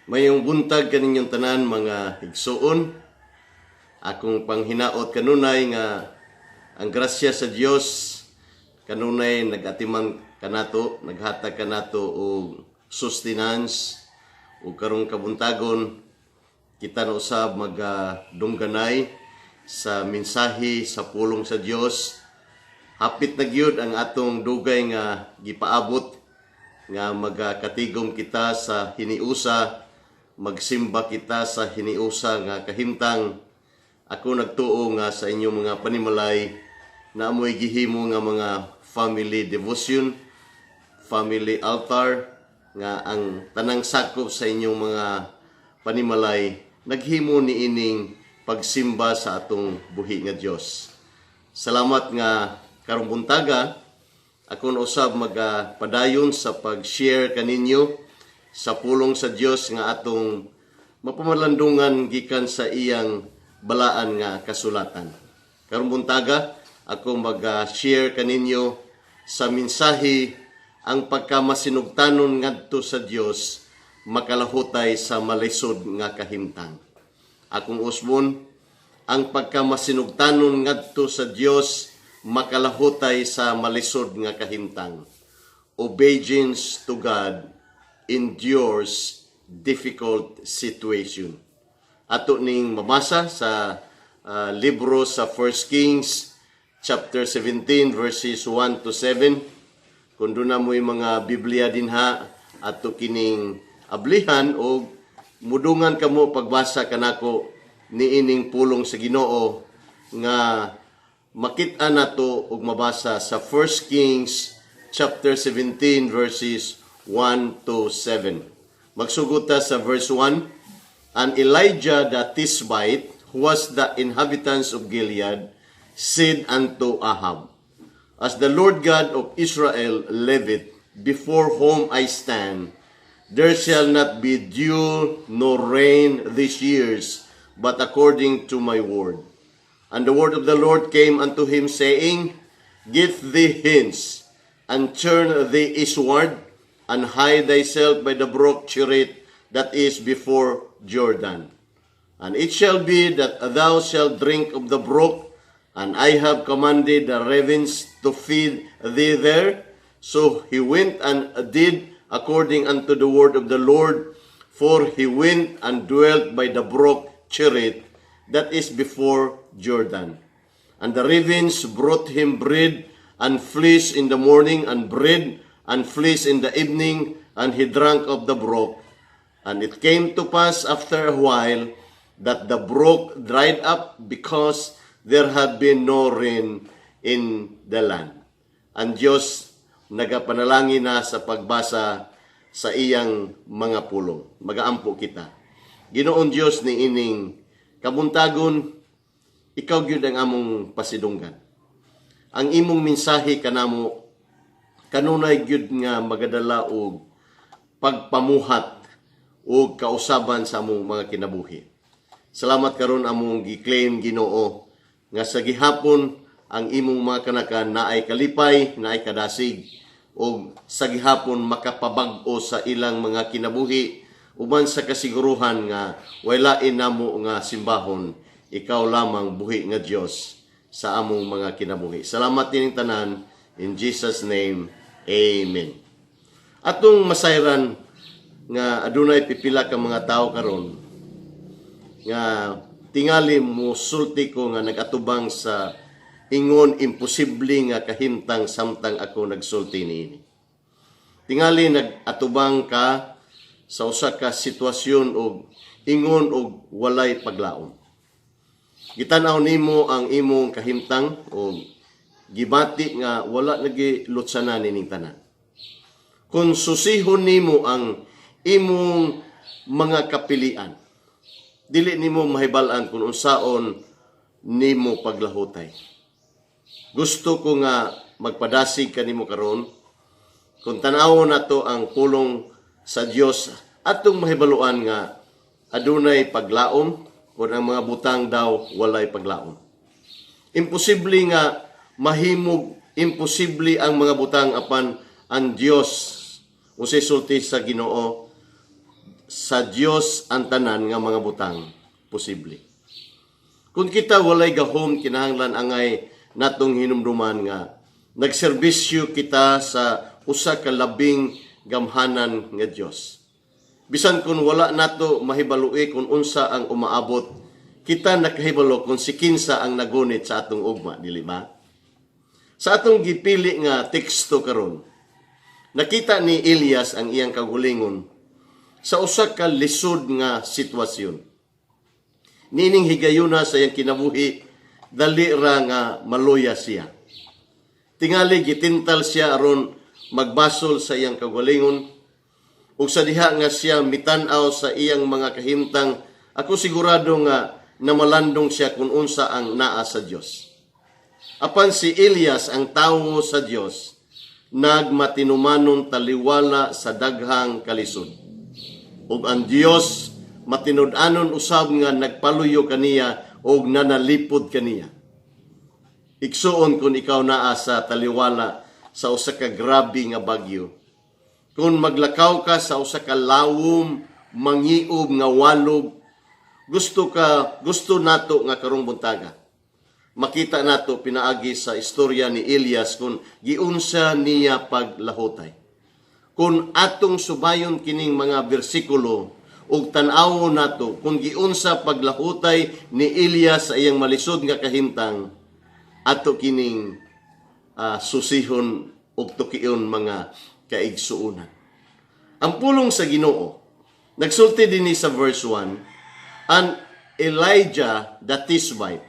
Mayong buntag kaninyong tanan mga higsuon. Akong panghinaot kanunay nga ang grasya sa Dios kanunay nagatiman kanato, naghatag kanato og sustenance ug karong kabuntagon kita na usab magdungganay sa mensahe sa pulong sa Dios. Hapit na gyud ang atong dugay nga gipaabot nga magkatigom kita sa hiniusa, magsimba kita sa hiniusa nga kahimtang. Ako nagtuo nga sa inyong mga panimalay na amoy gihimo nga mga family devotion, family altar, nga ang tanang sakop sa inyong mga panimalay naghimo ni ining pagsimba sa atong buhi nga Dios. Salamat nga karong buntaga ako usab magpadayon sa pag-share kaninyo sa pulong sa Dios nga atong mapamalandungan gikan sa iyang balaan nga kasulatan. Karong buntaga ako mag-share kaninyo sa mensahe ang pagkamasinugtanon ngadto sa Dios makalahutay sa malisod nga kahimtang. Akong usbon, ang pagkamasinugtanon ngadto sa Dios makalahutay sa malisod nga kahimtang. Obedience to God endures difficult situation. Ato ning mabasa sa libro sa 1 Kings chapter 17 verses 1 to 7. Kung doon na mo'y mga Biblia dinha ato kining ablihan o mudungan kamo pagbasa kanako niining pulong sa Ginoo nga makita nato og mabasa sa 1 Kings chapter 17 verses 1 to 7. Magsugod ta sa verse 1. And Elijah the Tishbite, who was the inhabitants of Gilead, said unto Ahab, As the Lord God of Israel liveth, before whom I stand, there shall not be dew nor rain these years, but according to my word. And the word of the Lord came unto him, saying, Get thee hence, and turn thee eastward, and hide thyself by the brook Cherith that is before Jordan. And it shall be that thou shalt drink of the brook, and I have commanded the ravens to feed thee there. So he went and did according unto the word of the Lord, for he went and dwelt by the brook Cherith that is before Jordan. And the ravens brought him bread and fleece in the morning, and bread and fleece in the evening, and he drank of the brook. And it came to pass after a while that the brook dried up, because there had been no rain in the land. Ang Diyos nagapanalangin na sa pagbasa sa iyang mga pulong. Magaampo kita. Ginoon Diyos ni ining kabuntagon, ikaw gyud ang among pasidunggan. Ang imong mensahe kanamo kanunay gyud nga magadala og pagpamuhat o kausaban sa among mga kinabuhi. Salamat karon among gi-claim Ginoo nga sa gihapon ang imong mga kanakan naay kalipay, naay kadasig, o sa gihapon makapabag-o sa ilang mga kinabuhi uban sa kasiguruhan nga walain namo nga simbahon, ikaw lamang buhi nga Dios sa among mga kinabuhi. Salamat dining tanan, in Jesus name, amen. Atong masayran nga adunay pipila ka mga tao karon nga tingali mo sulti ko nga nagatubang sa ingon imposible nga kahimtang samtang ako nagsulti niini. Tingali nagatubang ka sa usa ka sitwasyon og ingon og walay paglaom. Gitanaw nimo ang imong kahimtang og gibati nga wala lagi lutsanan nining tanan. Kung susihon nimo ang imong mga kapilian, dili nimo mahibal-an kung unsaon nimo paglahutay. Gusto ko nga magpadasig kanimo karon kung tan-awon nato ang pulong sa Dios atong mahibaluan nga adunay paglaom kung ang mga butang daw walay paglaom. Imposible nga mahimog, imposible ang mga butang apan ang Dios unsay sulti sa Ginoo sa Dios ang tanan nga mga butang posible. Kung kita walay gahom kinahanglan angay natong hinumduman nga nagserbisyo kita sa usa ka labing gamhanan nga Dios. Bisan kung wala nato mahibaloi kung unsa ang umaabot, kita nakahibalo kung si kinsa ang nagunit sa atong ugma, dili ba? Sa atong gipili nga teksto karon, nakita ni Elias ang iyang kagulingon sa usa ka lisod nga sitwasyon. Nining higayuna sa iyang kinabuhi, dali ra nga maluya siya. Tingali gitintal siya aron magbasol sa iyang kagalingon, ug sa diha nga siya mitan-aw sa iyang mga kahimtang, ako sigurado nga namalandong siya kung unsa ang naa sa Dios. Apan si Elias ang tawo sa Dios, nagmatinumanon taliwala sa daghang kalisod. Ug ang Dios matinud-anon usab nga nagpaluyo kaniya ug nanalipod kaniya. Igsuon kung ikaw naa sa taliwala sa usa ka grabe nga bagyo. Kung maglakaw ka sa usa ka lawom, mangiub nga walog, gusto nato nga karong buntaga. Makita nato pinaagi sa istorya ni Elias kung giunsa niya paglahutay. Kung atong subayon kining mga bersikulo ug tan-awo nato kung giunsa paglahutay ni Elias sa iyang malisod nga kahimtang, ato kining susihon ug tukion mga kaigsuonan. Ang pulong sa Ginoo nagsulti dinhi sa verse 1, and Elijah the Tishbite,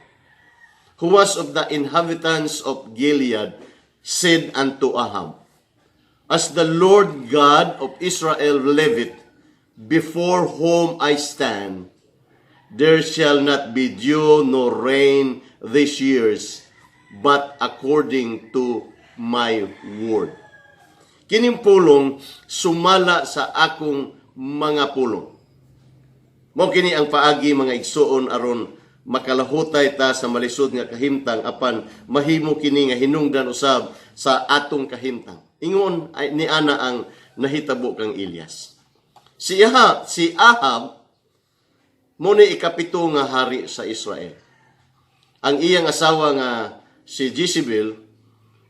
who was of the inhabitants of Gilead, said unto Ahab, as the Lord God of Israel liveth, before whom I stand, there shall not be dew nor rain these years, but according to my word. Kining pulong sumala sa akong mga pulong. Mao kini ang paagi mga igsuon aron makalahutay ta sa malisod nga kahimtang apan mahimo kini nga hinungdan usab sa atong kahimtang. Ingon ni ana ang nahitabo kang Elias. Si Ahab mo ni ikapito nga hari sa Israel. Ang iyang asawa nga si Jezebel,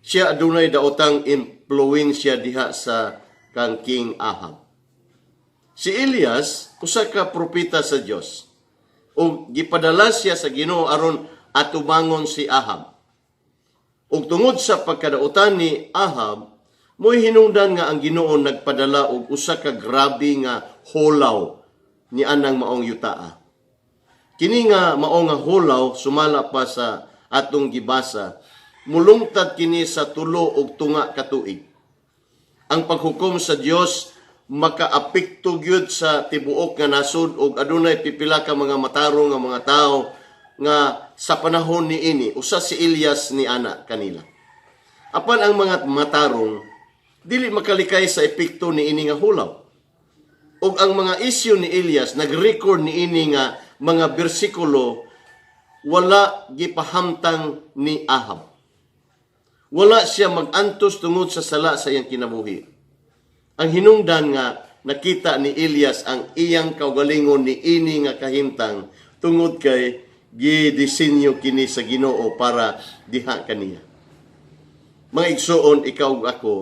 siya adunay daotang impluwensya diha sa kang King Ahab. Si Elias usa ka propeta sa Dios. Ug gipadala siya sa Ginoo aron atubangon si Ahab. Ug tungod sa pagkadautan ni Ahab, mo'y hinungdan nga ang Ginoo nagpadala og usa ka grabe nga holaw ni anang maong yutaa. Kini nga mao nga holaw sumala pa sa atong gibasa, mulungtad kini sa 3 ug tunga ka tuig. Ang paghukom sa Dios makaapekto gyud sa tibuok nga nasod ug adunay pipila ka mga matarong nga mga tawo nga sa panahon niini usa si Elias ni ana kanila. Apan ang mga matarong dili makalikay sa epekto niini nga hulaw. Ug ang mga isyu ni Elias nag-record niini nga mga bersikulo wala gipahamtang ni Ahab. Wala siya mag-antos tungod sa sala sa iyang kinabuhi. Ang hinungdan nga nakita ni Elias ang iyang kaugalingon ni ini nga kahimtang tungod kay gidisenyo kini sa Ginoo para diha kaniya. Mga igsuon, ikaw ug ako,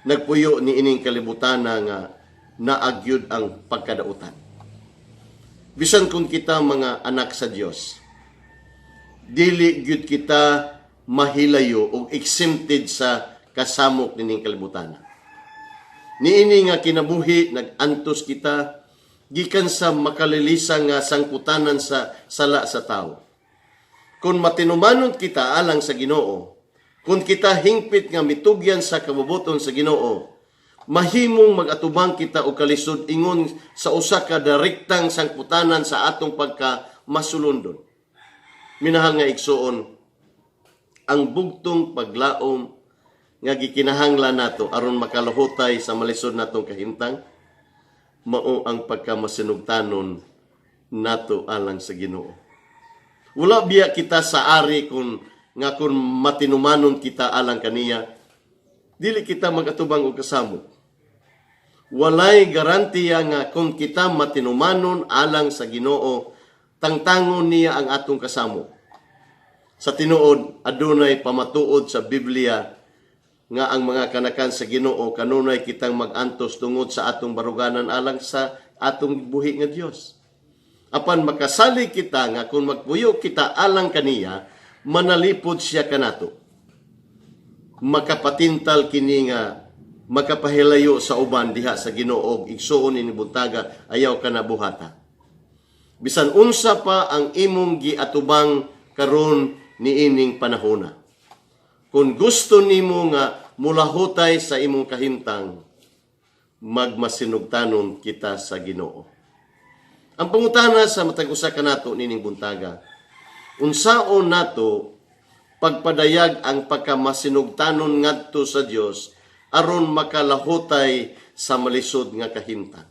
nagpuyo ni ining kalibutan nga naagyud ang pagkadautan. Bisan kung kita mga anak sa Dios, dili gyud kita mahilayo o exempted sa kasamok nining kalibutan. Niini nga kinabuhi nag-antos kita gikan sa makalilisang nga sangputanan sa sala sa tao. Kung matinumanon kita alang sa Ginoo, kung kita hingpit nga mitugyan sa kabubuton sa Ginoo, mahimong mag-atubang kita o kalisod ingon sa usa ka direktang sangputanan sa atong pagka masulundon. Minahal nga igsuon, ang bugtong paglaom nga gikinahanglan nato aron makalahutay sa malisod natong kahimtang, mao ang pagkamasinugtanon nato alang sa Ginoo. Wala biya kita sa ari kung matinumanon kita alang kaniya, dili kita magatubang og kasamot. walay garantiya nga kung kita matinumanon alang sa Ginoo, tangtangon niya ang atong kasamo. Sa tinuod, adunay pamatuod sa Biblia nga ang mga kanakan sa Ginoo kanunay kitang magantos tungod sa atong baruganan alang sa atong buhi nga Dios. Apan makasali kita nga kung magpuyo kita alang kaniya, manalipod siya kanato. Makapatintal kini nga makapahilayo sa uban diha sa Ginoo, igsuon ini buntaga ayaw ka na buhata. Bisan unsa pa ang imong giatubang karon niining panahona. Kung gusto nimo nga mulahutay sa imong kahimtang, magmasinugtanon kita sa Ginoo. Ang pangutana sa matag usa kanato nining buntaga, unsaon nato pagpadayag ang pagkamasinugtanon ngadto sa Dios aron makalahutay sa malisod nga kahimtang.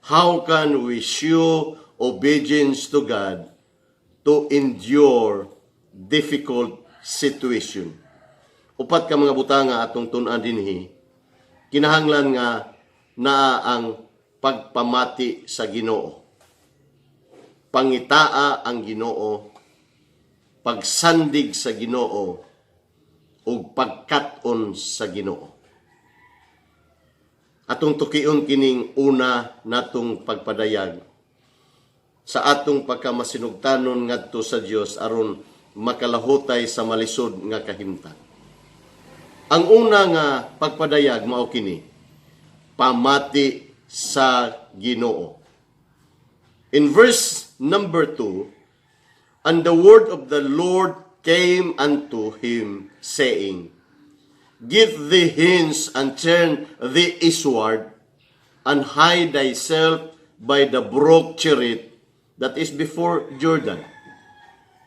How can we show obedience to God to endure difficult situation? Upat ka mga butanga atong tun-an dinhi, kinahanglan nga naa ang pagpamati sa Ginoo. Pangitaa ang Ginoo, pagsandig sa Ginoo, ug pagkat-on sa Ginoo. Atong tukion kining una natong pagpadayag sa atong pagkamasinugtanon ngadto sa Dios aron makalahutay sa malisod nga kahimtang. Ang una nga pagpadayag mao kini, pamati sa Ginoo. In verse number 2, and the word of the Lord came unto him, saying, Give thee hence and turn thee eastward, and hide thyself by the brook Cherit, that is before Jordan.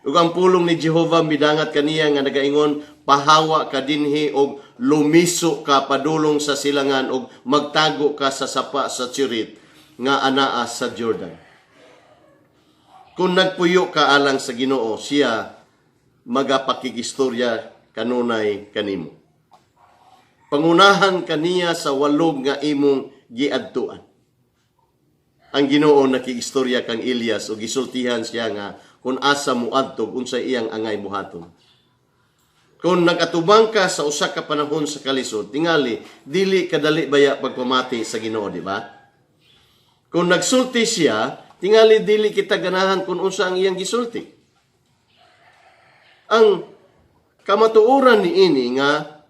Ug ang pulong ni Jehova midangat kaniya nga nagaingon, pahawa ka dinhi og lumiso ka padulong sa silangan og magtago ka sa sapa sa Cherit nga anaa sa Jordan. Kung nagpuyo ka alang sa Ginoo, siya magapakigistorya kanunay kanimo. Pangunahan kaniya sa walog nga imong giadtuan. Ang Ginoo nakigistorya kang Elias o gisultihan siya nga kung asa muadtog unsay iyang angay buhaton. Kung nagatubang ka sa usa ka panahon sa kalisod, tingali dili kadali baya pagpamati sa Ginoo, di ba? Kung nagsulti siya, tingali dili kita ganahan kung unsa ang iyang gisulti. Ang kamatuoran niini nga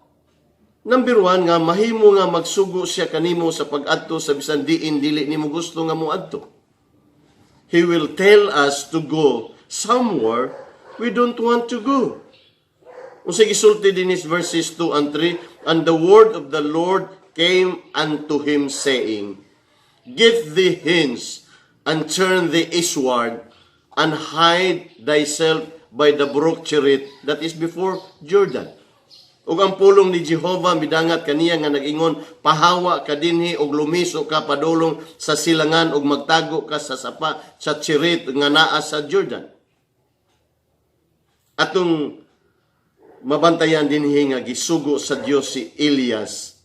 number 1 nga mahimo nga magsugo siya kanimo sa pag-adto sa bisan diin dili nimo gusto nga moadto. He will tell us to go somewhere we don't want to go. Unsay gisulti din is verses 2 and 3, and the word of the Lord came unto him saying, Give thee hence and turn thee eastward, and hide thyself by the brook Cherit, that is before Jordan. Ug ang pulong ni Jehova midangat kaniya nga nag-ingon, pahawa ka dinhi og lumiso ka padulong sa silangan ug magtago ka sa sapa sa Cherit nga naa sa Jordan. Atong mabantayan dinhi nga gisugo sa Dios si Elias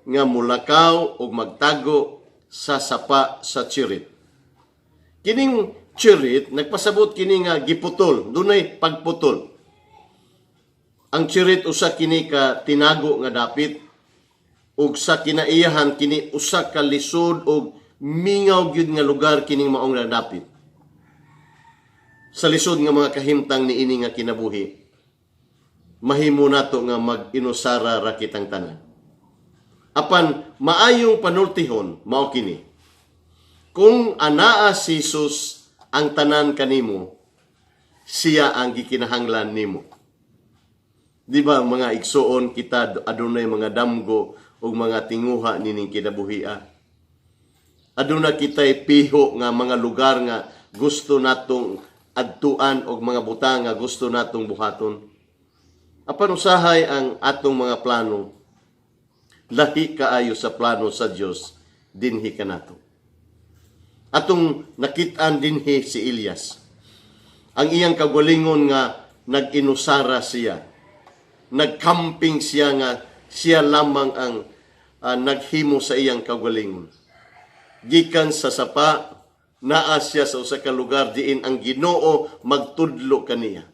nga mulakaw ug magtago sa sapa sa Cherit. Kining Cherit, nagpasabot kini nga giputol, dunay pagputol. Ang Cherit usa kini ka tinago nga dapit, ug sa kinaiyahan kini usa ka lisod ug mingaw gyud nga lugar kining maong nadapit. Sa lisod nga mga kahimtang niini nga kinabuhi, mahimo nato nga mag-inusara ra kitang tanan. Apan maayong panultihon mao kini. Kung anaa si Jesus ang tanan kanimo, siya ang gikinahanglan nimo. Di ba mga igsuon kita adunay mga damgo o mga tinguha nining kinabuhia. Aduna kitay piho nga mga lugar nga gusto natong adtuan o mga butang nga gusto natong buhaton. Apan usahay ang atong mga plano, lahi kaayo sa plano sa Dios dinhi kanato. Atong nakit-an dinhi si Elias. Ang iyang kagalingon nga nag-inusara siya. Nagcamping siya nga siya lamang ang naghimo sa iyang kaugalingon. Gikan sa sapa, naa siya sa usa ka lugar diin ang Ginoo magtudlo kaniya.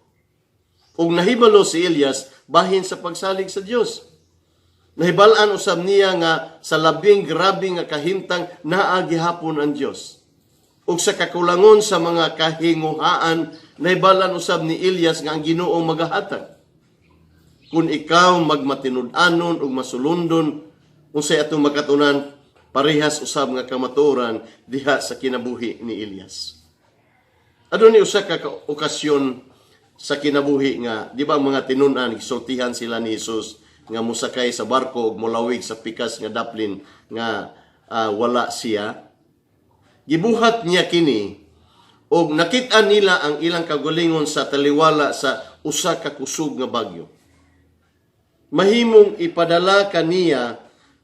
Ug nahibalo si Elias bahin sa pagsalig sa Dios. Nahibalaan usab niya nga sa labing grabe nga kahimtang naa gihapon ang Dios. Ug sa kakulangon sa mga kahinguhaan, nahibalaan usab ni Elias nga ang Ginoo magahatag. Kung ikaw magmatinud-anon ug masulundon unsay atong makatunan, parehas usab nga kamatuoran diha sa kinabuhi ni Elias. Adunay usa ka okasyon sa kinabuhi nga, di ba mga tinun-an, gisultihan sila ni Jesus nga musakay sa barko ug molawig sa pikas nga daplin nga wala siya. Gibuhat niya kini ug nakit-an nila ang ilang kagalingon sa taliwala sa usa ka kusog nga bagyo. Mahimong ipadala kaniya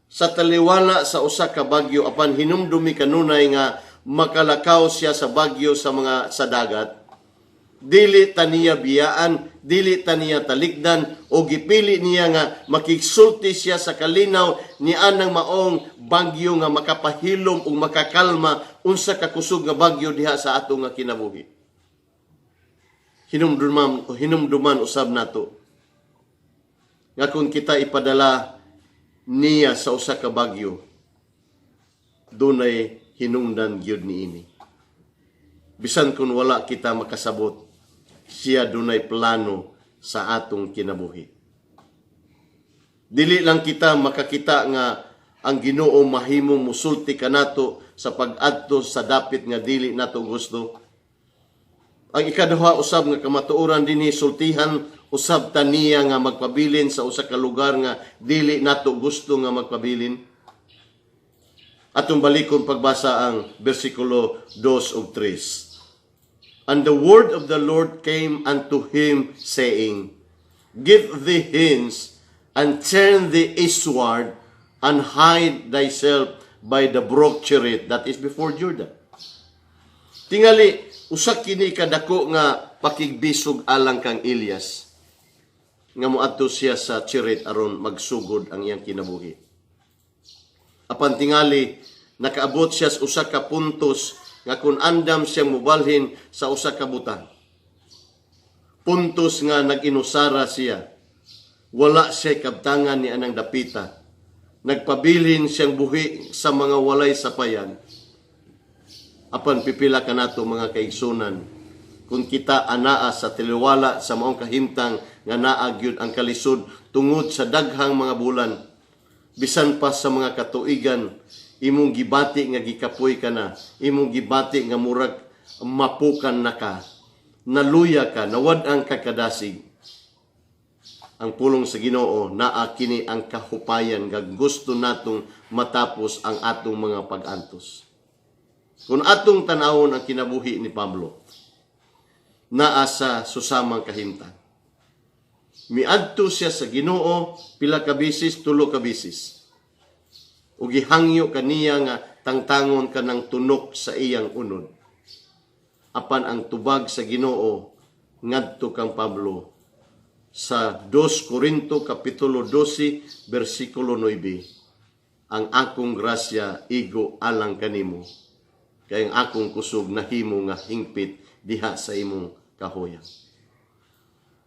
sa taliwala sa usa ka bagyo apan hinumdumi kanunay nga makalakaw siya sa bagyo sa dagat. Dili taniya biyaan, dili taniya talikdan, o gipili niya nga makigsulti siya sa kalinaw ni anang maong bagyo nga makapahilom o makakalma unsa ka kusog nga bagyo diha sa ato nga kinabuhi. Hinumduman usab nato nga kung kita ipadala niya sa usa ka bagyo, dunay hinungdan gyud niini. Bisan kung wala kita makasabot, siya dunay plano sa atong kinabuhi. Dili lang kita makakita nga ang Ginoo mahimong musulti kanato sa pag-adto sa dapit nga dili nato gusto. Ang ikaduha usab nga kamatuoran dinhi sultihan usab taniya nga magpabilin sa usa ka lugar nga dili nato gusto nga magpabilin. Atong balikon pagbasa ang bersikulo 2 ug 3. And the word of the Lord came unto him, saying, Give thee hence, and turn thee eastward, and hide thyself by the brook Cherith, that is before Jordan. Tingali, usak kini kadako nga pakigbisog alang kang Elias, nga moadto siya sa Cherith aron magsugod ang iyang kinabuhi. Apan tingali, nakaabot siya sa usa ka puntos nga kung andam siyang mubalhin sa usa ka butang. Puntos nga nag-inusara siya. Wala siya kabtangan ni anang dapita. Nagpabilin siyang buhi sa mga walay sapayan. Apan pipila ka nato mga kaigsunan. Kung kita anaa sa tiliwala sa maong kahimtang nga naagyud ang kalisod tungod sa daghang mga bulan. Bisan pa sa mga katuigan, imong gibati nga gikapoy ka na, imong gibati nga murag mapukan na ka, naluya ka, nawad-ang kakadasig. Ang pulong sa Ginoo naa kini ang kahupayan nga gusto natong matapos ang atong mga pag-antos. Kung atong tanawon ang kinabuhi ni Pablo, naa sa susamang kahimtang. Miadto siya sa Ginoo pila ka bisis, 3 ka bisis. Ug gihangyo kaniya nga tangtangon kanang tunok sa iyang unod. Apan ang tubag sa Ginoo ngadto kang Pablo sa 2 Korinto kapitulo 12 bersikulo 9. Ang akong grasya igo alang kanimo, kay ang akong kusog nahimo nga hingpit diha sa imong kahoyan.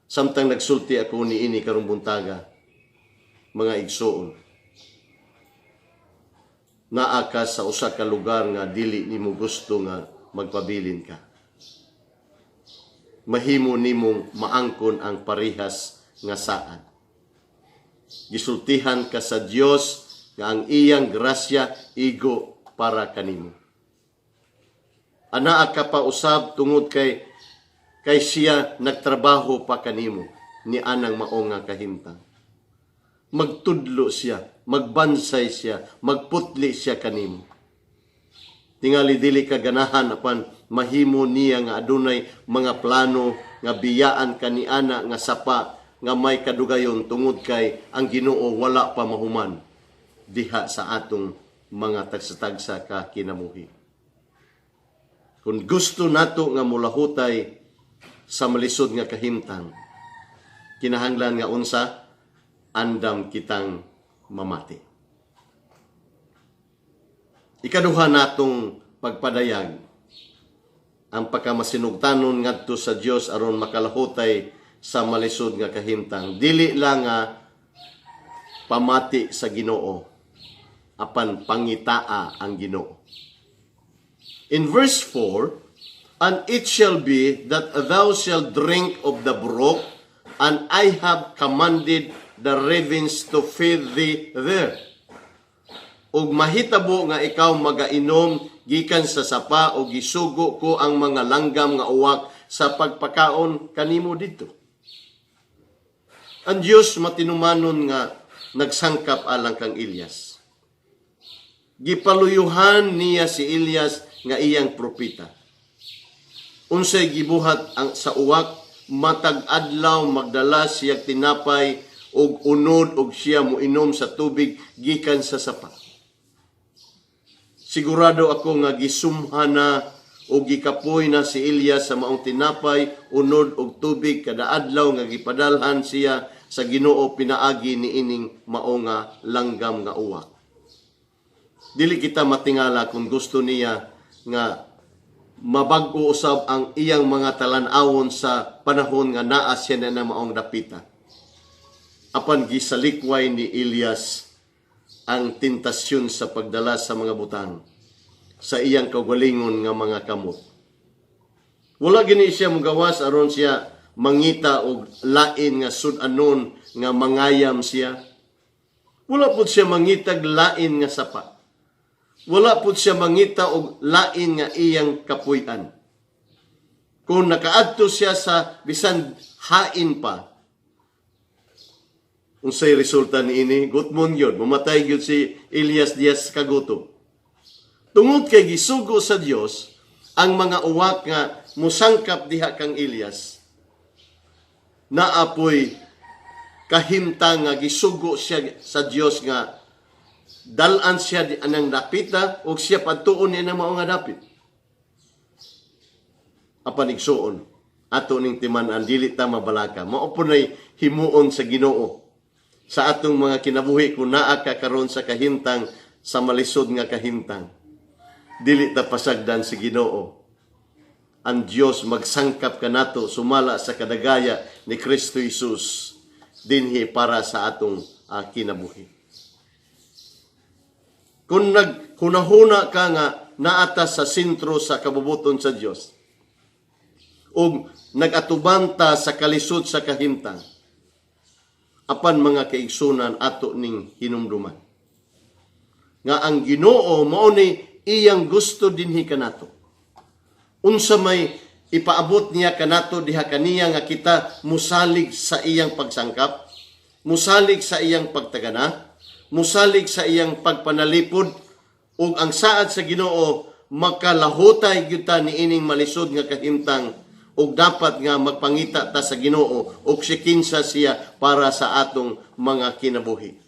Samtang nagsulti ako niini karong buntaga, mga igsoon, naa ka sa usa ka lugar nga dili nimo gusto nga magpabilin ka. Mahimo nimong maangkon ang parihas nga saad. Gisultihan ka sa Dios nga ang iyang grasya igo para kanimo. Anaa ka pa usab tungod kay siya nagtrabaho pa kanimo ni anang mao nga kahimtang. Magtudlo siya, magbansay siya, magputli siya kanimo. Tingali dili ka ganahan apan mahimo niya nga adunay mga plano nga biyaan kaniana nga sapa nga may kadugayon tungod kay ang Ginoo wala pa mahuman diha sa atong mga tagsa-tagsa ka kinabuhi. Kung gusto nato nga mulahutay sa malisod nga kahimtang, kinahanglan nga unsa andam kitang mamati. Ikaduha natong pagpadayag ang pagkamasinugtanon ngadto sa Dios aron makalahutay sa malisod nga kahimtang. Dili lang nga pamati sa Ginoo, apan pangitaa ang Ginoo. In verse 4, and it shall be that thou shalt drink of the brook, and I have commanded the ravens to feed thee there. Ug mahitabo nga ikaw magainom gikan sa sapa o gisugo ko ang mga langgam nga uwak sa pagpakaon kanimo dito. Ang Dios matinumanon nga nagsangkap alang kang Elias. Gipaluyuhan niya si Elias nga iyang propeta. Unsay gibuhat ang sa uwak, matag adlaw magdala siya tinapay og unod og siya moinom sa tubig gikan sa sapa. Sigurado ako nga gisumhana o gikapoy na si Elias sa maong tinapay, unod og tubig kada adlaw nga gipadalhan siya sa Ginoo pinaagi ni ining mao nga langgam nga uwak. Dili kita matingala kung gusto niya nga mabag-o usab ang iyang mga talan-awon sa panahon nga naa siya na maong dapita. Apan gisalikway ni Elias ang tentasyon sa pagdala sa mga butang sa iyang kaugalingon nga mga kamot. Wala gini siya magawas aron siya mangita og lain nga sudanon nga mangayam siya. Wala pud siya mangitag lain nga sapa. Wala pud siya mangita og lain nga iyang kapuy-an. Kung nakaadto siya sa bisan hain pa, unsay resulta niini? Gutmon gyud, mamatay gyud si Elias Diaz kagutom. Tungod kay gisugo sa Dios ang mga uwak nga musangkap diha kang Elias, naapoy kahimtang nga gisugo siya sa Dios nga dalan siya di anang dapita o siya pagtuon niya na mao nga dapit. Apan igsuon ato ning timan-an dili ta mabalaka, mao punay himuon sa Ginoo sa atong mga kinabuhi kung naa ka karon sa kahimtang sa malisod nga kahimtang. Dili ta pasagdan si Ginoo. Ang Dios magsangkap kanato sumala sa kadagaya ni Kristo Jesus dinhi para sa atong kinabuhi. Kung naghunahuna ka nga naata sa sentro sa kabubuton sa Dios ug nagatubanta sa kalisod sa kahimtang, apan mga kaigsunan ato ning hinumduman nga ang Ginoo mao ni iyang gusto dinhi kanato. Unsa may ipaabot niya kanato diha kaniya nga kita musalig sa iyang pagsangkap, musalig sa iyang pagtagana, musalig sa iyang pagpanalipod, ug ang saad sa Ginoo makalahutay gyud ta niining malisod nga kahimtang, ug dapat nga magpangita ta sa Ginoo ug sikinsa siya para sa atong mga kinabuhi.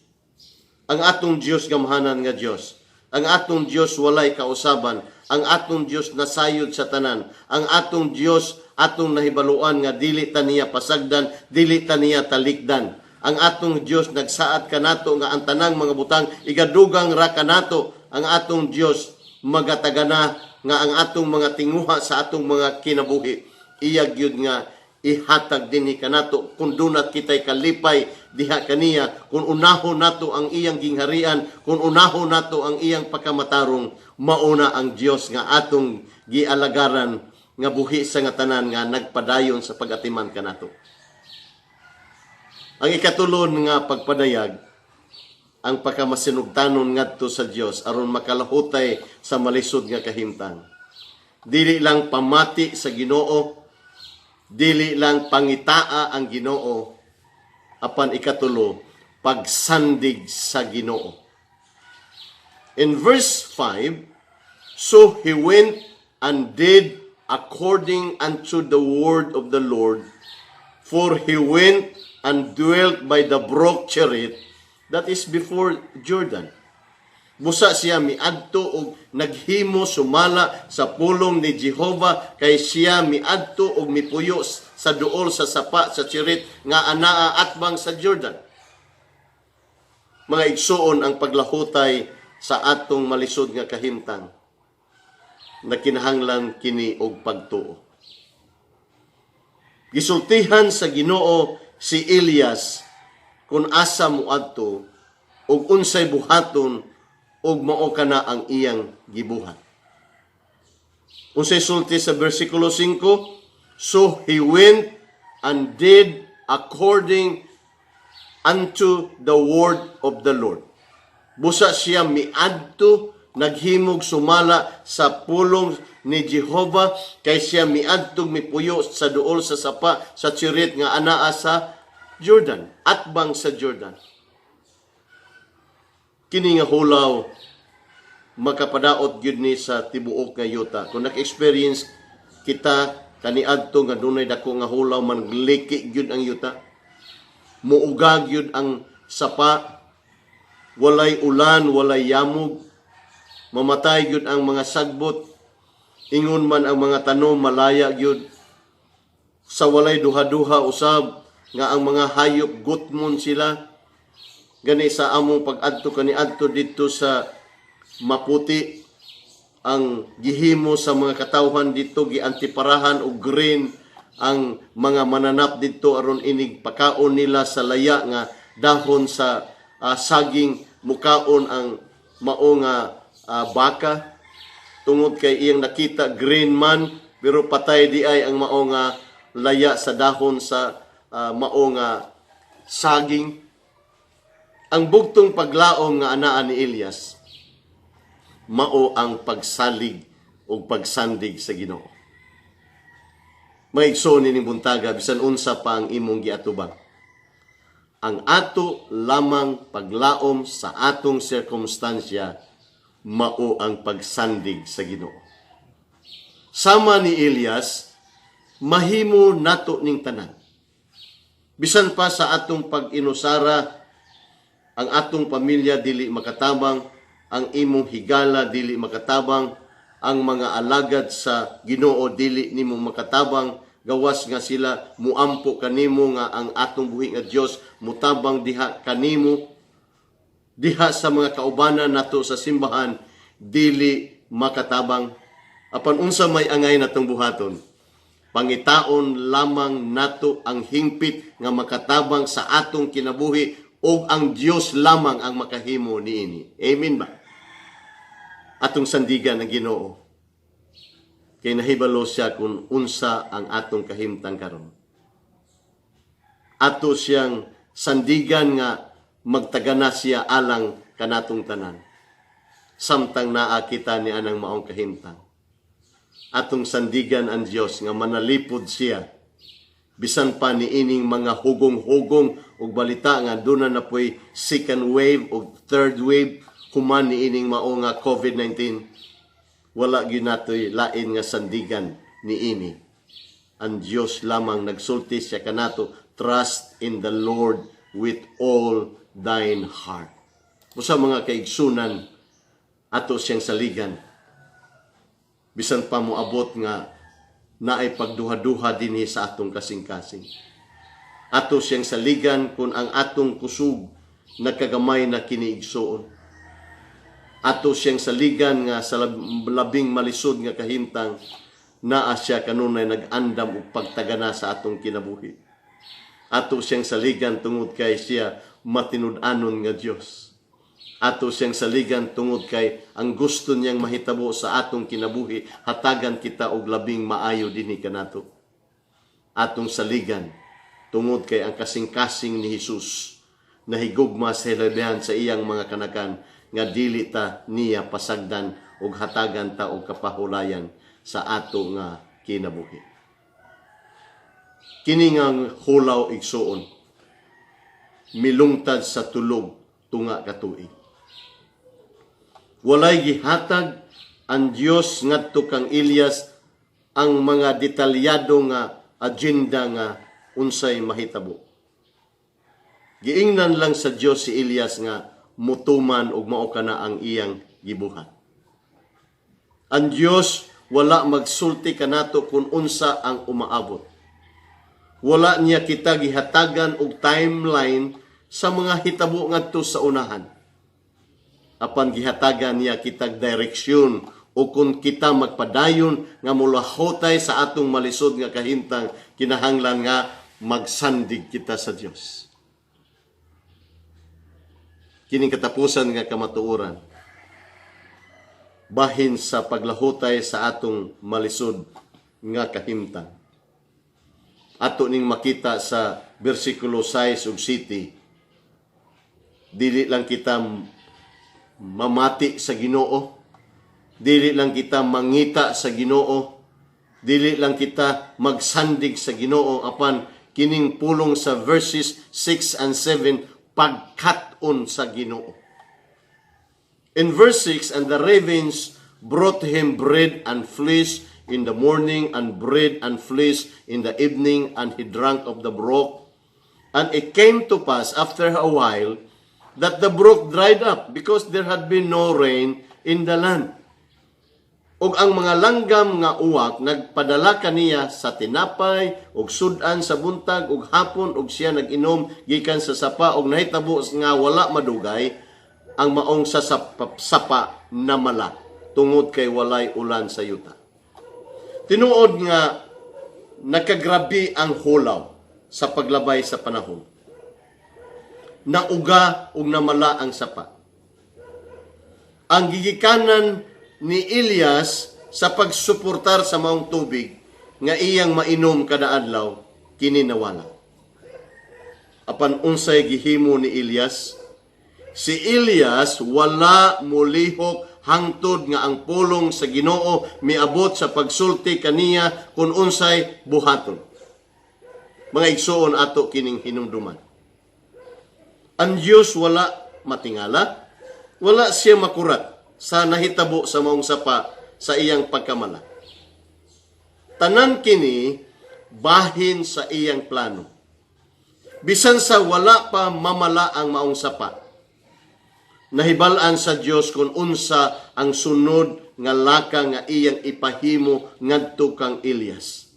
Ang atong Dios gamhanan nga Dios, ang atong Dios walay kausaban, ang atong Dios nasayod sa tanan, ang atong Dios atong nahibaluan nga dili ta niya pasagdan, dili ta niya talikdan. Ang atong Dios nagsaad kanato nga ang tanang mga butang igadugang ra kanato. Ang atong Dios magatagana nga ang atong mga tinguha sa atong mga kinabuhi iya gyud nga ihatag dinhi kanato kun dunat kitay kalipay diha kaniya, kung unahon nato ang iyang gingharian, kung unahon nato ang iyang pagkamatarong, mauna ang Dios nga atong gialagaran nga buhi sa nga tanan nga nagpadayon sa pagatiman kanato. Ang ikatulon nga pagpadayag, ang pagkamasinugtanon ngadto sa Dios aron makalahutay sa malisod nga kahimtang. Dili lang pamati sa Ginoo, dili lang pangitaa ang Ginoo, apan ikatulo, pagsandig sa Ginoo. In verse 5, so he went and did according unto the word of the Lord, for he went and dwelt by the brook Cherith, that is before Jordan. Busa siya miadto og naghimo sumala sa pulong ni Jehova, kay siya miadto og mipuyo sa duol sa sapa sa Cherith nga anaa atbang sa Jordan. Mga igsuon, ang paglahutay sa atong malisod nga kahimtang na kinahanglan kini og pagtuo. Gisultihan sa Ginoo si Elias kung asa moadto ug unsay buhaton ug mao kana ang iyang gibuhat. Unsay sulti sa versikulo 5, so he went and did according unto the word of the Lord. Busa siya miadto, naghimog sumala sa pulong ni Jehovah, kay siya miadto mipuyo sa duol sa sapa sa Cherit nga anaa sa Jordan, atbang sa Jordan. Kini nga hulaw makapadaot gyud ni sa tibuok nga yuta. Kung naka-experience kita kaniadto nga dunay dako nga hulaw, mangliki gyud ang yuta, muugag gyud ang sapa, walay ulan, walay yamog, mamatay gyud ang mga sagbot, ingon man ang mga tanom malaya gyud, sa walay duha-duha usab nga ang mga hayop gutmon sila. Gani sa among pag-adto kaniadto dito sa Maputi, ang gihimo sa mga katawhan dito giantiparahan og green ang mga mananap dito aron inig pakaon nila sa laya nga dahon sa saging, mukaon ang mao nga baka, tungod kay iyang nakita green man pero patay di ay ang mao nga laya sa dahon sa mao nga saging. Ang bugtong paglaom nga anaa ni Elias mao ang pagsalig o pagsandig sa Ginoo. Maigsoon ning buntaga bisan unsa pa ang imong giatubang. Ang ato lamang paglaom sa atong sirkumstansya mao ang pagsandig sa Ginoo. Sama ni Elias, mahimo nato ning tanan. Bisan pa sa atong pag-inusara, ang atong pamilya dili makatabang, ang imong higala dili makatabang, ang mga alagad sa Ginoo dili nimo makatabang, gawas nga sila muampo kanimo nga ang atong buhi nga Dios mutabang diha kanimo, diha sa mga kaubanan nato sa simbahan dili makatabang. Apan unsa may angay natong buhaton, pangitaon lamang nato ang hingpit nga makatabang sa atong kinabuhi ug ang Dios lamang ang makahimo niini. Amen ba? Atong sandigan ang Ginoo kay nahibalo siya kung unsa ang atong kahimtang karon. Ato siyang sandigan nga magtagana siya alang kanatong tanan. Samtang naa kita ni anang maong kahimtang. Atong sandigan ang Dios nga manalipod siya bisan pa ni ining mga hugong-hugong ug balita nga duna na po'y second wave o third wave human ni ining mao nga COVID-19. Wala ginatoy lain nga sandigan ni ini. Ang Dios lamang nagsulti siya kanato, trust in the Lord with all thine heart. Usa mga kaigsunan, ato siyang saligan. Bisan pa moabot nga naay pagduha-duha dinhi sa atong kasing-kasing. Ato siyang saligan kung ang atong kusog nagkagamay na kiniigsoon. Ato siyang saligan nga sa labing malisod nga kahimtang naa siya kanunay nag-andam og pagtagana sa atong kinabuhi. Ato siyang saligan tungod kay siya matinud-anon nga Dios. Ato siyang saligan tungod kay ang gusto niyang mahitabo sa atong kinabuhi, hatagan kita og labing maayo dinhi kanato. Atong saligan tungod kay ang kasing-kasing ni Hesus nahigugma sa hilabihan sa iyang mga kanakan nga dili ta niya pasagdan ug hatagan ta og kapahulayan sa ato nga kinabuhi. Kini nga hulaw igsuon milungtad sa tulog tunga ka tuig. Walay gihatag ang Dios ngadto kang Elias ang mga detalyado nga agenda nga unsay mahitabo. Giingnan lang sa Dios si Elias nga mutuman ug mao kana ang iyang gibuhat. Ang Dios wala magsulti kanato kung unsa ang umaabot. Wala niya kita gihatagan og timeline sa mga hitabo ngadto sa unahan. apan gihatagan niya kitag direksyon o kung kita magpadayon nga mulahotay sa atong malisod nga kahimtang, kinahanglan nga magsandig kita sa Dios. Kining katapusan nga kamatuoran, bahin sa paglahutay sa atong malisod nga kahimtang. Ato ning makita sa bersikulo 6 ug 7, dili lang kita mamati sa Ginoo, dili lang kita mangita sa Ginoo, dili lang kita magsandig sa Ginoo, apan kining pulong sa verses 6 and 7, pagkat-on sa Ginoo. In verse 6, and the ravens brought him bread and flesh in the morning, and bread and flesh in the evening, and he drank of the brook. And it came to pass after a while that the brook dried up, because there had been no rain in the land. Og ang mga langgam nga uwak nagpadala kaniya sa tinapay og sudan sa buntag og hapon, og siya nag-inom gikan sa sapa, og nahitabo nga wala madugay ang maong sa sapa na mala, tungod kay walay ulan sa yuta. Tinuod nga nakagrabi ang hulaw sa paglabay sa panahon. Nauga ug namala ang sapa. Ang gigikanan ni Elias sa pagsuportar sa maong tubig nga iyang mainom kada adlaw, kini nawala. Apan unsay gihimo ni Elias? Si Elias wala mulihok hangtod nga ang pulong sa Ginoo miabot sa pagsulti kaniya kun unsay buhaton. Mga igsoon ato kining hinumduman. Ang Diyos wala matingala, wala siya makurat sa nahitabo sa maong sapa sa iyang pagkamala. Tanan kini bahin sa iyang plano. Bisan sa wala pa mamala ang maong sapa, nahibalaan sa Dios kung unsa ang sunod nga laka nga iyang ipahimo ngadto kang Elias.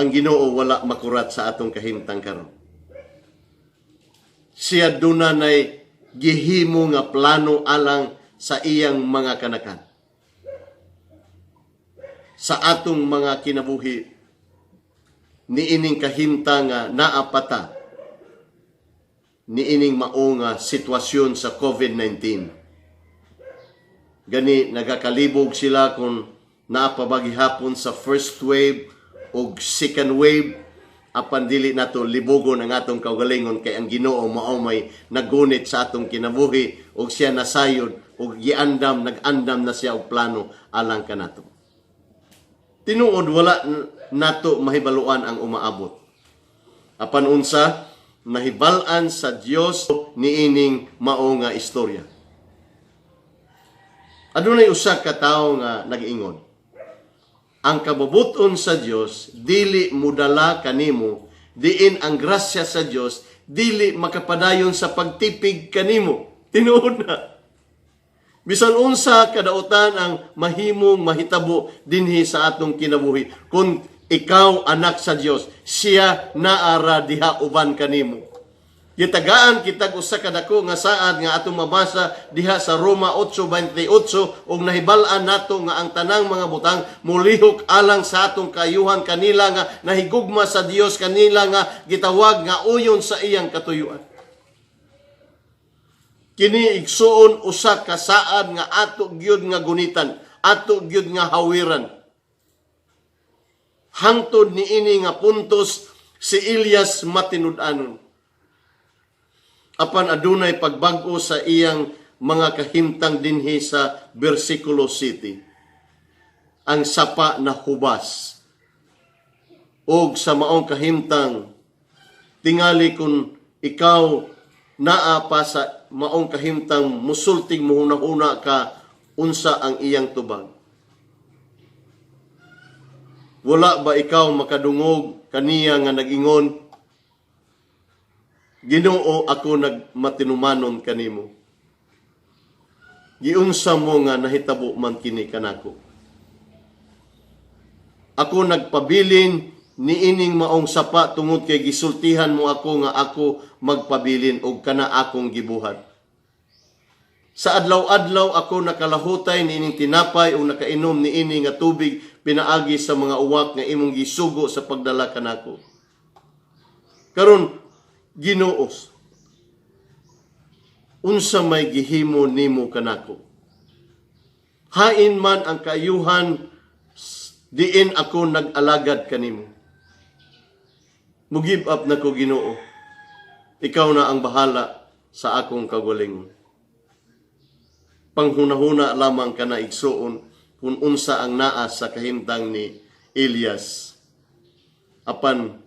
Ang Ginoo wala makurat sa atong kahimtang karon. Siya dunay gihimo nga plano alang sa iyang mga kanakan. Sa atong mga kinabuhi, niining kahimtang nga naapata, niining mao nga sitwasyon sa COVID-19. Gani nagakalibog sila kung naapabagihapon sa first wave o second wave, apan dili nato libogon ang atong kaugalingon, kay ang Ginoo mao may nagunit sa atong kinabuhi ug siya nasayod ug nag-andam na siya og plano alang kanato. Tinuod wala nato mahibaluan ang umaabot. Apan unsa nahibal-an sa Dios niining mao nga istorya. Adunay usa ka tawo nga nag-ingon, ang kabubuton sa Dios dili mudala kanimo, diin ang grasya sa Dios dili makapadayon sa pagtipig kanimo. Tinuod na. Bisan unsa kadautan ang mahimong mahitabo dinhi sa atong kinabuhi, kung ikaw anak sa Dios, siya naara diha uban kanimo. Gitagaan kitag usa ka dako nga saad nga atong mabasa diha sa Roma 8:28, ug nahibal-an nato nga ang tanang mga butang mulihok alang sa atong kayuhan kanila nga nahigugma sa Dios, kanila nga gitawag nga uyon sa iyang katuyuan. Kini igsuon usa ka saad nga ato gyud nga gunitan, ato gyud nga hawiran. Hangtod niini nga puntos si Elias matinud-anon. Apan adunay pagbag-o sa iyang mga kahimtang dinhi sa bersikulo 7. Ang sapa na hubas. Og sa maong kahimtang, tingali kung ikaw naa pa sa maong kahimtang musultig muhuna-huna ka unsa ang iyang tubag. Wala ba ikaw makadungog kaniya nga nag-ingon, Ginoo, ako nagmatinumanon kanimo. Giunsa mo nga nahitabo man kini kanako. Ako nagpabilin niining maong sapa tungod kay gisultihan mo ako nga ako magpabilin og kana akong gibuhat. Sa adlaw-adlaw ako nakalahutay niining tinapay o nakainom niini nga tubig pinaagi sa mga uwak nga imong gisugo sa pagdala kanako. Karon Ginoo, unsa may gihimo nimo kanako? Hain man ang kaayuhan diin ako nag-alagad kanimo. Mugib up na ko, Ginoo. Ikaw na ang bahala sa akong kagalingon. Panghuna-huna lamang ka na igsuon kung unsa ang naa sa kahimtang ni Elias. Apan,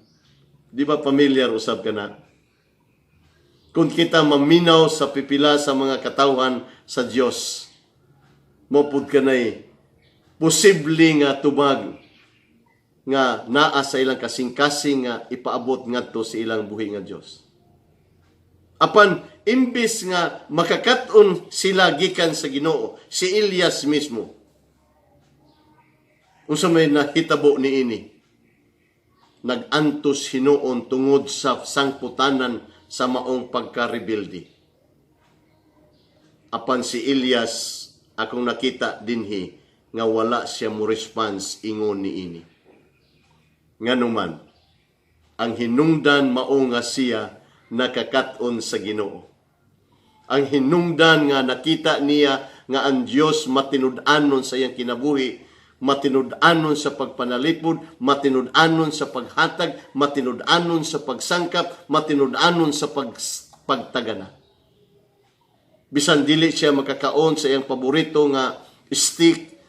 di ba familiar usab ka na? Kung kita maminaw sa pipila sa mga katawhan sa Dios, mopud ka na'y posible nga tubag nga naa sa ilang kasing-kasing nga ipaabot ngadto sa ilang buhi nga Dios. Apan imbis nga makakaton sila gikan sa Ginoo, si Elias mismo, unsa may nahitabo niini, nag-antos hinuon tungod sa sangputanan sa maong pagka-rebelde. Apan si Elias, akong nakita dinhi nga wala siya mo response ingon niini. Nganuman, ang hinungdan mao nga siya nakakaton sa Ginoo. Ang hinungdan nga nakita niya nga ang Dios matinud-anon sa iyang kinabuhi, matinud-anon sa pagpanalipod, matinud-anon sa paghatag, matinud-anon sa pagsangkap, matinud-anon sa pagtagana. Bisan dili siya makakaon sa iyang paborito nga steak,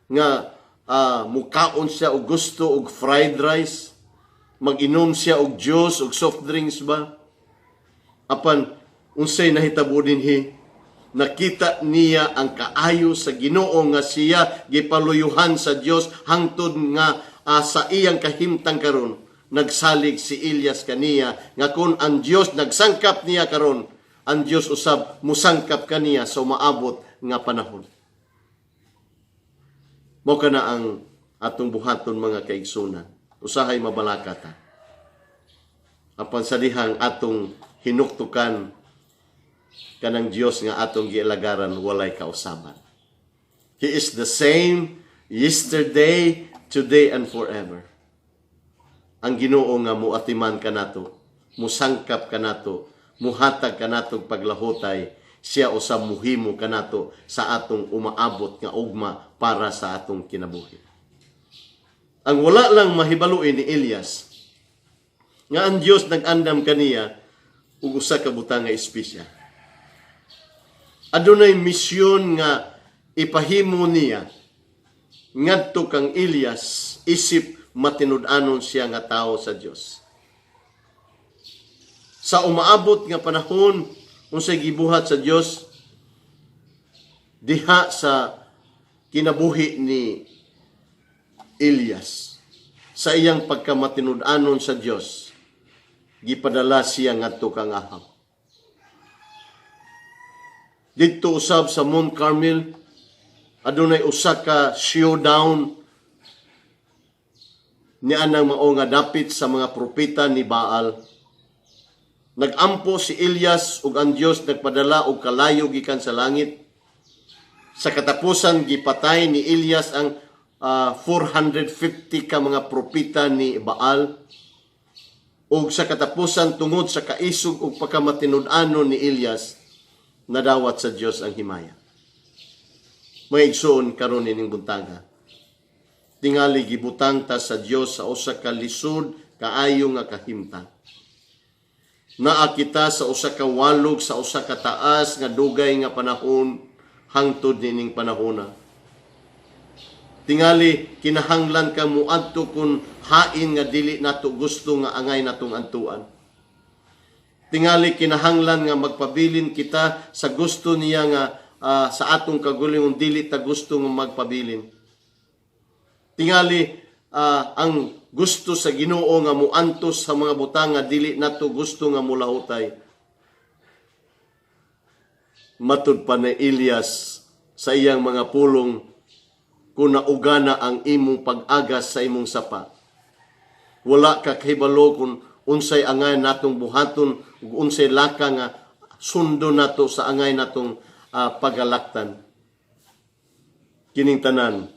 nga mukaon siya og gusto og fried rice, mag-inom siya og juice og soft drinks ba? Apan unsay nahitabo dinhi, nakita niya ang kaayo sa Ginoo nga siya gipaluyuhan sa Dios hangtod nga sa iyang kahimtang karon. Nagsalig si Elias kaniya nga kung ang Dios nagsangkap niya karon, ang Dios usab musangkap kaniya sa maabot nga panahon. Mao kana ang atong buhaton mga kaigsunan. Usahay mabalakata. Apan sa dihang atong hinuktukan kanang Dios nga atong giilagaran walay kausaban. He is the same yesterday, today, and forever. Ang Ginoo nga muatiman kanato, musangkap kanato, muhatag kanato paglahutay, siya usab muhimo kanato sa atong umaabot nga ugma para sa atong kinabuhi. Ang wala lang mahibaluin ni Elias nga ang Dios nag-andam kaniya ug usa ka butang nga espesya. Adunay misyon nga ipahimo niya ngadto kang Elias isip matinud-anon siya nga tawo sa Dios. Sa umaabot nga panahon unsay gibuhat sa Dios diha sa kinabuhi ni Elias, sa iyang pagkamatinud-anon sa Dios, gipadala siya ngadto kang Ahab. Dito usab sa Mount Carmel, adunay usa ka showdown ni anang mao nga dapit sa mga propeta ni Baal. Nagampo si Elias ug ang Dios nagpadala og kalayo gikan sa langit. Sa katapusan gipatay ni Elias ang 450 ka mga propeta ni Baal. Ug sa katapusan tungod sa kaisog ug pagkamatinud-anon ni Elias, nadawat sa Dios ang himaya. May igsoon karon ining buntaga. Tingali gibutang ta sa Dios sa usa ka lisod kaayo nga kahimtang. Naa kita sa usa ka walog sa usa ka taas nga dugay nga panahon hangtod nining panahona. Tingali kinahanglan ka muadto kun hain nga dili nato gusto nga angay natong antuan. Tingali kinahanglan nga magpabilin kita sa gusto niya nga sa atong kagalingon dili ta gusto nga magpabilin. Tingali ang gusto sa Ginoo nga muantos sa mga butang nga dili nato gusto nga mulahutay. Matud pa ni Elias sa iyang mga pulong, kung naugana ang imong pag-agas sa imong sapa, wala ka kahibalo kung unsay angay natong buhaton ug unsay laka nga sundo nato sa angay natong pagalaktan. Kining tanan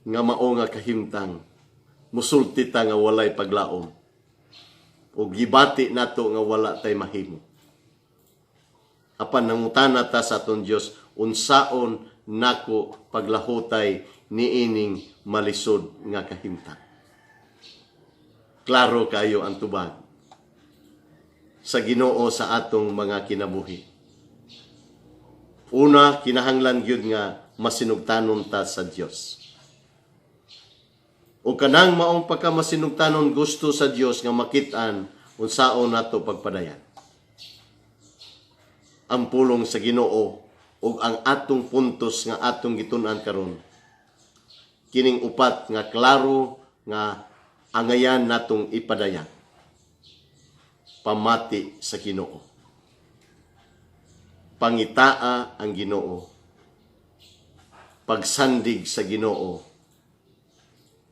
nga mao nga kahimtang musulti ta nga walay paglaom ug gibati nato nga wala tay mahimo. Apan nangutana ta sa aton Dios, unsaon nako paglahutay niining malisod nga kahimtang. Klaro kayo ang tubag sa Ginoo sa atong mga kinabuhi. Una, kinahanglan gyud nga masinugtanon ta sa Dios. O kanang maong pagkamasinugtanon gusto sa Dios nga makit-an unsaon nato pagpadayan. Ang pulong sa Ginoo ug ang atong puntos nga atong gitun-an karon. Kining upat nga klaro nga angayan natong ipadayan. Pamati sa Ginoo. Pangitaa ang Ginoo. Pagsandig sa Ginoo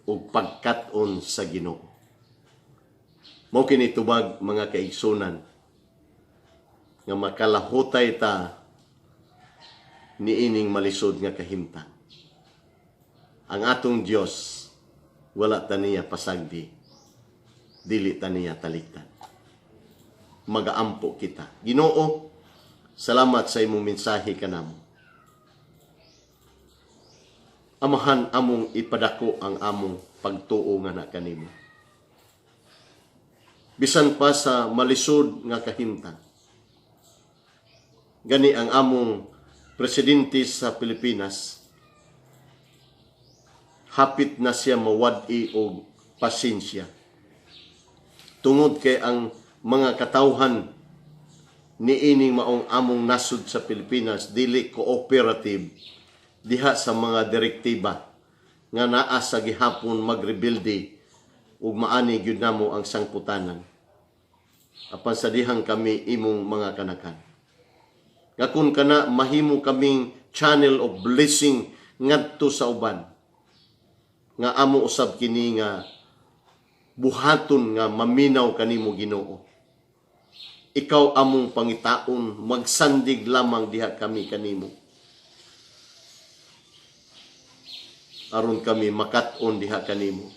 ug pagkat-on sa Ginoo. Mao kini tubag mga kaigsunan nga makalahutay ta niining malisod nga kahimtang. Ang atong Dios wala ta niya pasagdi, dili ta niya talikdan. Magaampo kita. Ginoo, salamat sa imong mensahe kanamo. Amahan among ipadako ang among pagtuo nga na kanimo. Bisan pa sa malisod nga kahimtang. Gani ang among presidente sa Pilipinas, hapit na siya mawad-i og pasensya. Tungod kay ang mga katawhan niining maong among nasud sa Pilipinas dili cooperative diha sa mga direktiba nga naa sa gihapon magrebilde ug maani gyud namo ang sangputanan. Apan sa dihang kami imong mga kanakan. Nga kun kana mahimo kaming channel of blessing ngadto sa uban. Nga amo usab kini nga buhaton nga maminaw kanimo Ginoo. Ikaw among pangitaon, magsandig lamang diha kami kanimo. Aron kami makat-on diha kanimo.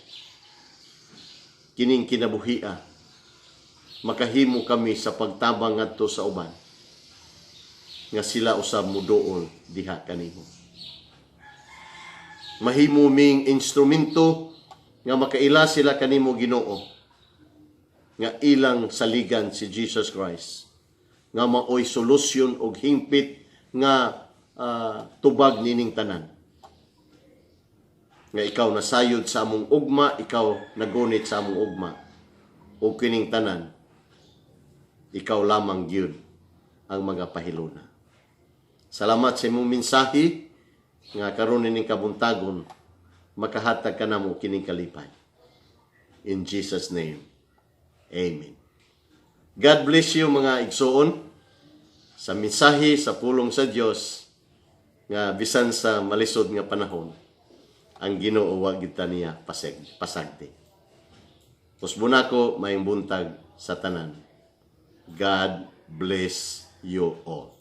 Kining kinabuhia, makahimo kami sa pagtabang ngadto sa uban. Nga sila usab muduol diha kanimo. Mahimo ming instrumento nga makaila sila kanimo Ginoo. Nga ilang saligan si Jesus Christ. Nga maoy solusyon og hingpit nga tubag nining tanan. Nga ikaw nasayod sa among ugma, ikaw nagunit sa among ugma. O kining tanan, ikaw lamang gyud ang mga pahiluna. Salamat sa imong mensahe nga karon ning kabuntagon makahatag kanamo kining kalipay. In Jesus name. Amen. God bless you mga igsoon sa mensahe sa pulong sa Dios nga bisan sa malisod nga panahon ang Ginoo wa gyud niya pasagdi. Pusbuna ko maayong buntag sa tanan. God bless you all.